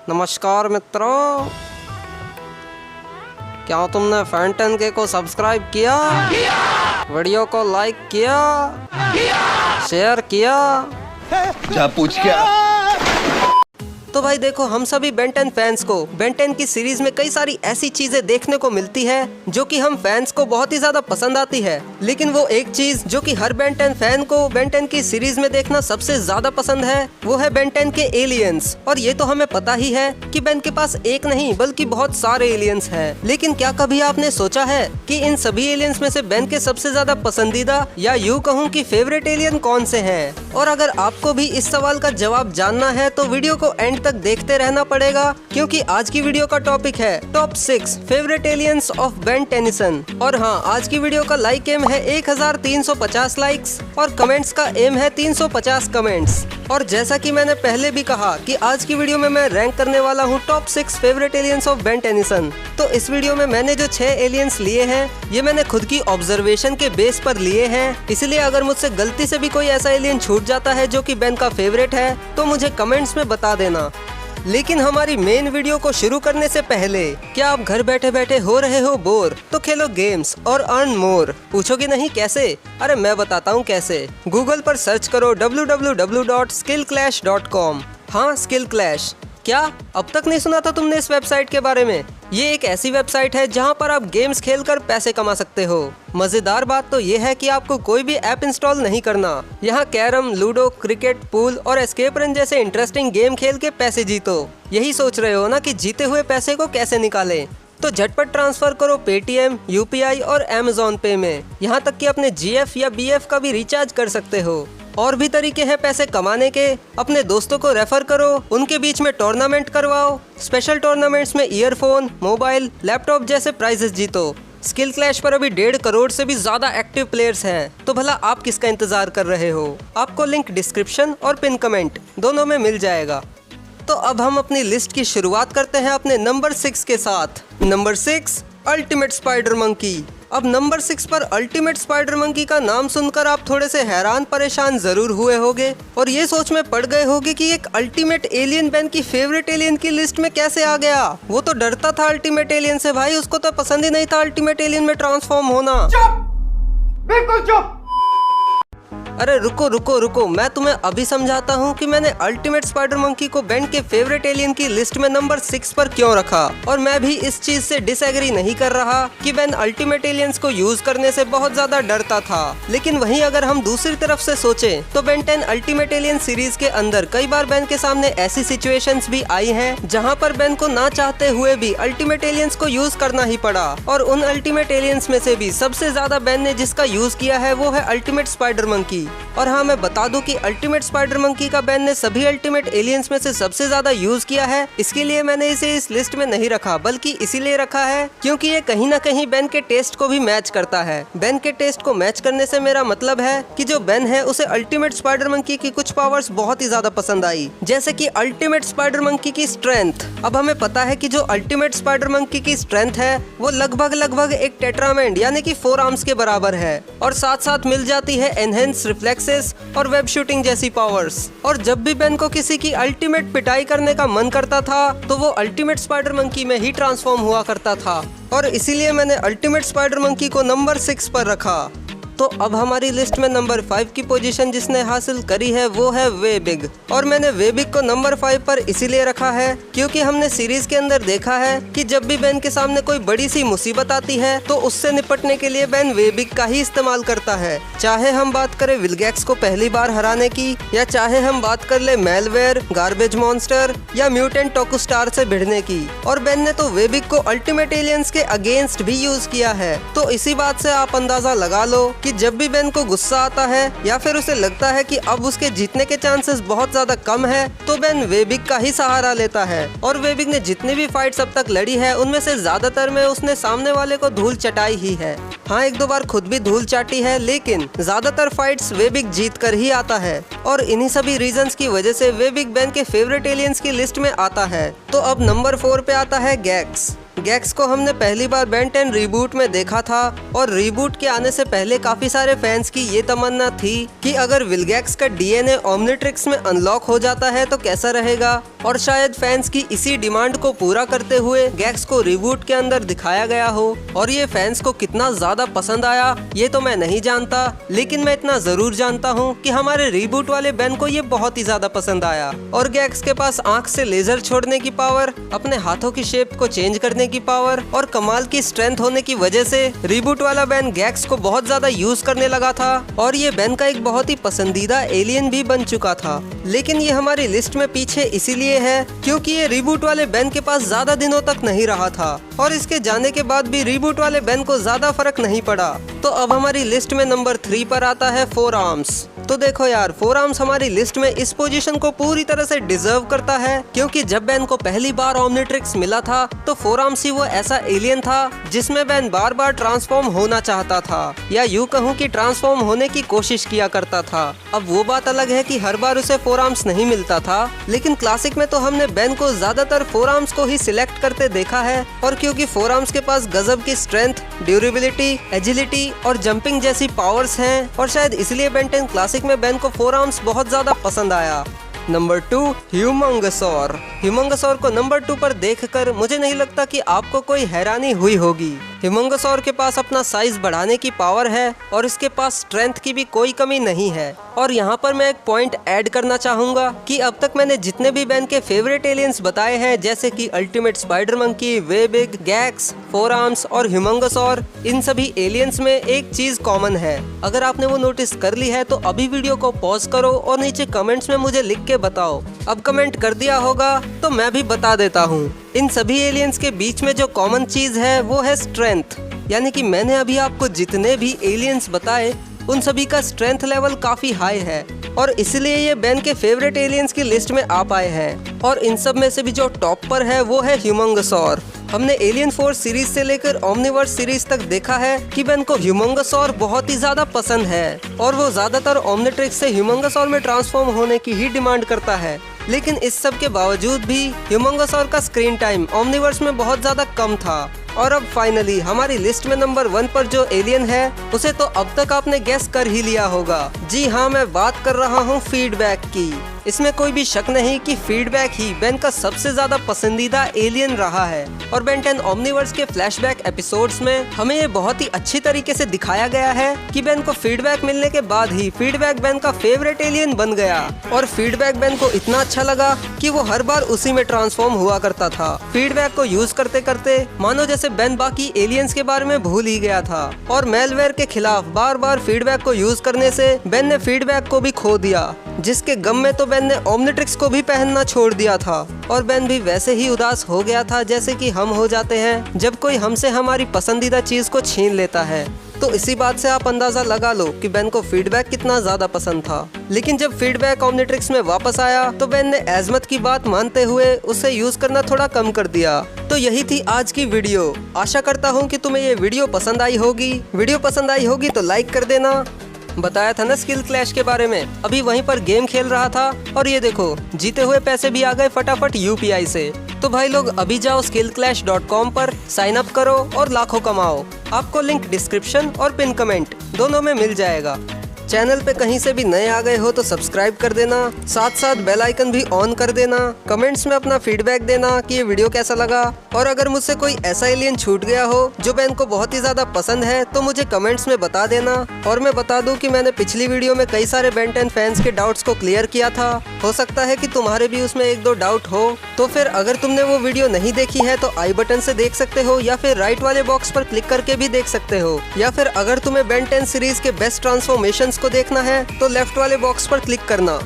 नमस्कार मित्रों, क्या तुमने फैन 10K को सब्सक्राइब किया? वीडियो को लाइक किया? शेयर किया? जा पूछ क्या? तो भाई देखो, हम सभी बेन 10 फैंस को बेन 10 की सीरीज में कई सारी ऐसी चीजें देखने को मिलती है जो कि हम फैंस को बहुत ही ज्यादा पसंद आती है। लेकिन वो एक चीज जो कि हर बेन 10 फैन को बेन 10 की सीरीज में देखना सबसे ज्यादा पसंद है, वो है बेन 10 के एलियंस। और ये तो हमें पता ही है कि बेन के पास एक नहीं बल्कि बहुत सारे एलियंस हैं। लेकिन क्या कभी आपने सोचा है कि इन सभी एलियंस में से बेन के सबसे ज्यादा पसंदीदा या यूं कहूँ कि फेवरेट एलियन कौन से हैं? और अगर आपको भी इस सवाल का जवाब जानना है तो वीडियो को एंड तक देखते रहना पड़ेगा, क्योंकि आज की वीडियो का टॉपिक है top 6 favourite aliens of Ben Tennyson. और हाँ, आज की वीडियो का लाइक एम है 1350 लाइक्स और कमेंट्स का एम है 350 कमेंट्स। और जैसा कि मैंने पहले भी कहा कि आज की वीडियो में मैं रैंक करने वाला हूँ top 6 favourite aliens of Ben Tennyson. तो इस वीडियो में मैंने जो 6 एलियंस लिए हैं, ये मैंने खुद की ऑब्जर्वेशन के बेस पर लिए हैं। इसलिए अगर मुझसे गलती से भी कोई ऐसा एलियन छूट जाता है जो कि बेन का फेवरेट है तो मुझे कमेंट्स में बता देना। लेकिन हमारी मेन वीडियो को शुरू करने से पहले, क्या आप घर बैठे बैठे हो रहे हो बोर? तो खेलो गेम्स और अर्न मोर। पूछोगे नहीं कैसे? अरे मैं बताता हूँ कैसे। गूगल पर सर्च करो www.skillclash.com। हाँ, स्किल क्लैश। क्या अब तक नहीं सुना था तुमने इस वेबसाइट के बारे में? ये एक ऐसी वेबसाइट है जहां पर आप गेम्स खेलकर पैसे कमा सकते हो। मजेदार बात तो ये है कि आपको कोई भी ऐप इंस्टॉल नहीं करना। यहाँ कैरम, लूडो, क्रिकेट, पूल और एस्केप रन जैसे इंटरेस्टिंग गेम खेल के पैसे जीतो। यही सोच रहे हो ना कि जीते हुए पैसे को कैसे निकालें? तो झटपट ट्रांसफर करो पेटीएम, यूपीआई और अमेज़न पे में। यहाँ तक कि अपने जीएफ या बीएफ का भी रिचार्ज कर सकते हो। और भी तरीके हैं पैसे कमाने के। अपने दोस्तों को रेफर करो, उनके बीच में टूर्नामेंट करवाओ। स्पेशल टूर्नामेंट्स में ईयरफोन, मोबाइल, लैपटॉप जैसे प्राइजेस जीतो। स्किल क्लैश पर अभी 1.5 करोड़ से भी ज्यादा एक्टिव प्लेयर्स हैं। तो भला आप किसका इंतजार कर रहे हो? आपको लिंक डिस्क्रिप्शन और पिन कमेंट दोनों में मिल जाएगा। तो अब हम अपनी लिस्ट की शुरुआत करते हैं अपने नंबर 6 के साथ। Number 6, ultimate spider monkey. अब नंबर 6 पर अल्टीमेट स्पाइडर मंकी का नाम सुनकर आप थोड़े से हैरान परेशान जरूर हुए होंगे और ये सोच में पड़ गए होंगे कि एक अल्टीमेट एलियन बेन की फेवरेट एलियन की लिस्ट में कैसे आ गया। वो तो डरता था अल्टीमेट एलियन से भाई, उसको तो पसंद ही नहीं था अल्टीमेट एलियन में ट्रांसफॉर्म होना। चुप, बिल्कुल चुप। अरे रुको रुको रुको, मैं तुम्हें अभी समझाता हूँ कि मैंने अल्टीमेट स्पाइडर मंकी को बेन के फेवरेट एलियन की लिस्ट में नंबर 6 पर क्यों रखा। और मैं भी इस चीज से डिसएग्री नहीं कर रहा कि बेन अल्टीमेट एलियंस को यूज करने से बहुत ज्यादा डरता था। लेकिन वहीं अगर हम दूसरी तरफ से सोचें तो बेन 10 अल्टीमेट एलियन सीरीज के अंदर कई बार बेन के सामने ऐसी सिचुएशंस भी आई हैं जहां पर बेन को ना चाहते हुए भी अल्टीमेट एलियंस को यूज करना ही पड़ा। और उन अल्टीमेट एलियंस में से भी सबसे ज्यादा बेन ने जिसका यूज किया है वो है अल्टीमेट स्पाइडर मंकी। और हाँ, मैं बता दूं कि अल्टीमेट स्पाइडर मंकी का बेन ने सभी अल्टीमेट एलियंस में से सबसे ज्यादा यूज किया है। इसके लिए मैंने इसे इस लिस्ट में नहीं रखा, बल्कि इसीलिए रखा है क्योंकि ये कहीं ना कहीं बेन के टेस्ट को भी मैच करता है। बेन के टेस्ट को मैच करने से मेरा मतलब है कि जो बेन है उसे अल्टीमेट स्पाइडर मंकी की कुछ पावर्स बहुत ही ज्यादा पसंद आई, जैसे कि अल्टीमेट स्पाइडर मंकी की स्ट्रेंथ। अब हमें पता है कि जो अल्टीमेट स्पाइडर मंकी की स्ट्रेंथ है वो लगभग एक टेट्रामेंट यानी कि 4 आर्म्स के बराबर है। और साथ साथ मिल जाती है एनहेंस रिफ्लेक्सेस और वेब शूटिंग जैसी पावर्स। और जब भी बेन को किसी की अल्टीमेट पिटाई करने का मन करता था तो वो अल्टीमेट स्पाइडर मंकी में ही ट्रांसफॉर्म हुआ करता था। और इसीलिए मैंने अल्टीमेट स्पाइडर मंकी को नंबर 6 पर रखा। तो अब हमारी लिस्ट में नंबर 5 की पोजीशन जिसने हासिल करी है वो है वेबिग। और मैंने वेबिग को नंबर 5 पर इसीलिए रखा है क्योंकि हमने सीरीज के अंदर देखा है कि जब भी बेन के सामने कोई बड़ी सी मुसीबत आती है तो उससे निपटने के लिए बेन वेबिग का ही इस्तेमाल करता है। चाहे हम बात करें विलगैक्स को पहली बार हराने की, या चाहे हम बात कर ले मेलवेयर, गार्बेज मॉन्स्टर या म्यूटेंट टोकुस्टार से भिड़ने की। और बेन ने तो वेबिग को अल्टीमेट एलियंस के अगेंस्ट भी यूज किया है। तो इसी बात से आप अंदाजा लगा लो कि जब भी बेन को गुस्सा आता है या फिर उसे लगता है कि अब उसके जीतने के चांसेस बहुत ज्यादा कम है तो बेन वेबिग का ही सहारा लेता है। और वेबिग ने जितनी भी फाइट्स अब तक लड़ी है उनमें से ज्यादातर में उसने सामने वाले को धूल चटाई ही है। हाँ, 1-2 बार खुद भी धूल चाटी है, लेकिन ज्यादातर फाइट्स वेबिग जीत कर ही आता है। और इन्हीं सभी रीजंस की वजह से वेबिग बेन के फेवरेट एलियंस की लिस्ट में आता है। तो अब नंबर 4 पे आता है गैक्स। गैक्स को हमने पहली बार बेन 10 रीबूट में देखा था और रीबूट के आने से पहले काफी सारे फैंस की ये तमन्ना थी कि अगर विलगैक्स का डीएनए ओमनिट्रिक्स में अनलॉक हो जाता है तो कैसा रहेगा, और शायद फैंस की इसी डिमांड को पूरा करते हुए गैक्स को रीबूट के अंदर दिखाया गया हो। और ये फैंस को कितना ज्यादा पसंद आया ये तो मैं नहीं जानता, लेकिन मैं इतना जरूर जानता हूँ कि हमारे रीबूट वाले बेन को ये बहुत ही ज्यादा पसंद आया। और गैक्स के पास आंख से लेजर छोड़ने की पावर, अपने हाथों की शेप को चेंज करने की पावर और कमाल की स्ट्रेंथ होने की वजह से रीबूट वाला बेन गैक्स को बहुत ज्यादा यूज करने लगा था और ये बेन का एक बहुत ही पसंदीदा एलियन भी बन चुका था। लेकिन ये हमारी लिस्ट में पीछे इसीलिए है क्योंकि ये रीबूट वाले बेन के पास ज्यादा दिनों तक नहीं रहा था और इसके जाने के बाद भी रीबूट वाले बेन को ज्यादा फर्क नहीं पड़ा। तो अब हमारी लिस्ट में नंबर 3 पर आता है 4 आर्म्स। तो देखो यार, 4 आर्म्स हमारी लिस्ट में इस पोजीशन को पूरी तरह से डिजर्व करता है क्योंकि जब बेन को पहली बार ओमनिट्रिक्स मिला था तो 4 आर्म्स ही वो ऐसा एलियन था जिसमें बेन बार बार ट्रांसफॉर्म होना चाहता था, या यूँ कहूँ कि ट्रांसफॉर्म होने की कोशिश किया करता था। अब वो बात अलग है कि हर बार उसे 4 आर्म्स नहीं मिलता था, लेकिन क्लासिक में तो हमने बेन को ज्यादातर 4 आर्म्स को ही सिलेक्ट करते देखा है। और क्योंकि 4 आर्म्स के पास गजब की स्ट्रेंथ, ड्यूरेबिलिटी, एजिलिटी और जंपिंग जैसी पावर्स हैं और शायद इसलिए बेन 10 क्लासिक में बेन को 4 आर्म्स बहुत ज्यादा पसंद आया। नंबर 2, ह्यूमंगसौर। ह्यूमंगसौर को नंबर 2 पर देखकर मुझे नहीं लगता कि आपको कोई हैरानी हुई होगी। ह्यूमंगसौर के पास अपना साइज बढ़ाने की पावर है और इसके पास स्ट्रेंथ की भी कोई कमी नहीं है। और यहाँ पर मैं एक पॉइंट ऐड करना चाहूँगा कि अब तक मैंने जितने भी बेन के फेवरेट एलियंस बताए हैं, जैसे कि अल्टीमेट स्पाइडर मंकी, वेबिग, गैक्स, 4 आर्म्स और ह्यूमंगसौर, इन सभी एलियंस में एक चीज कॉमन है। अगर आपने वो नोटिस कर ली है तो अभी वीडियो को पॉज करो और नीचे कमेंट्स में मुझे लिख के बताओ। अब कमेंट कर दिया होगा तो मैं भी बता देता हूँ। इन सभी एलियंस के बीच में जो कॉमन चीज है वो है स्ट्रेंथ, यानी कि मैंने अभी आपको जितने भी एलियंस बताए उन सभी का स्ट्रेंथ लेवल काफी हाई है और इसलिए ये बेन के फेवरेट एलियंस की लिस्ट में आ पाए हैं। और इन सब में से भी जो टॉप पर है वो है ह्यूमंगसौर। हमने एलियन फोर्स सीरीज से लेकर ओमनिवर्स सीरीज तक देखा है कि बेन को ह्यूमंगसौर बहुत ही ज्यादा पसंद है और वो ज्यादातर ओमनिट्रिक्स से ह्यूमंगसौर में ट्रांसफॉर्म होने की ही डिमांड करता है। लेकिन इस सब के बावजूद भी ह्यूमंगसौर का स्क्रीन टाइम ओमनिवर्स में बहुत ज्यादा कम था। और अब फाइनली हमारी लिस्ट में नंबर 1 पर जो एलियन है उसे तो अब तक आपने गेस कर ही लिया होगा। जी हाँ, मैं बात कर रहा हूँ फीडबैक की। इसमें कोई भी शक नहीं कि फीडबैक ही बेन का सबसे ज्यादा पसंदीदा एलियन रहा है। और बेन 10 ओमनिवर्स के फ्लैशबैक एपिसोड्स में हमें ये बहुत ही अच्छी तरीके से दिखाया गया है कि बेन को फीडबैक मिलने के बाद ही फीडबैक बेन का फेवरेट एलियन बन गया और फीडबैक बेन को इतना अच्छा लगा कि वो हर बार उसी में ट्रांसफॉर्म हुआ करता था। फीडबैक को यूज करते करते मानो जैसे बेन बाकी एलियंस के बारे में भूल ही गया था और मेलवेयर के खिलाफ बार बार फीडबैक को यूज करने से बेन ने फीडबैक को भी खो दिया, जिसके गम में तो बेन ने ओमनिट्रिक्स को भी पहनना छोड़ दिया था। और बेन भी वैसे ही उदास हो गया था जैसे कि हम हो जाते हैं जब कोई हमसे हमारी पसंदीदा चीज को छीन लेता है। तो इसी बात से आप अंदाजा लगा लो कि बेन को फीडबैक कितना ज्यादा पसंद था। लेकिन जब फीडबैक ओमनिट्रिक्स में वापस आया तो बेन ने एजमत की बात मानते हुए उसे यूज करना थोड़ा कम कर दिया। तो यही थी आज की वीडियो। आशा करता हूँ कि तुम्हें ये वीडियो पसंद आई होगी। वीडियो पसंद आई होगी तो लाइक कर देना। बताया था ना स्किल क्लैश के बारे में, अभी वहीं पर गेम खेल रहा था और ये देखो जीते हुए पैसे भी आ गए फटाफट यूपीआई से। तो भाई लोग अभी जाओ skillclash.com पर साइन अप करो और लाखों कमाओ। आपको लिंक डिस्क्रिप्शन और पिन कमेंट दोनों में मिल जाएगा। चैनल पे कहीं से भी नए आ गए हो तो सब्सक्राइब कर देना, साथ साथ बेल आइकन भी ऑन कर देना। कमेंट्स में अपना फीडबैक देना कि ये वीडियो कैसा लगा। और अगर मुझसे कोई ऐसा एलियन छूट गया हो जो बेन को बहुत ही ज्यादा पसंद है तो मुझे कमेंट्स में बता देना। और मैं बता दूं कि मैंने पिछली वीडियो में कई सारे बेन 10 फैंस के डाउट्स को क्लियर किया था। हो सकता है कि तुम्हारे भी उसमें 1-2 डाउट हो, तो फिर अगर तुमने वो वीडियो नहीं देखी है तो आई बटन से देख सकते हो या फिर राइट वाले बॉक्स पर क्लिक करके भी देख सकते हो। या फिर अगर तुम्हें बेन 10 सीरीज के बेस्ट ट्रांसफॉर्मेशंस को देखना है तो लेफ्ट वाले बॉक्स पर क्लिक करना।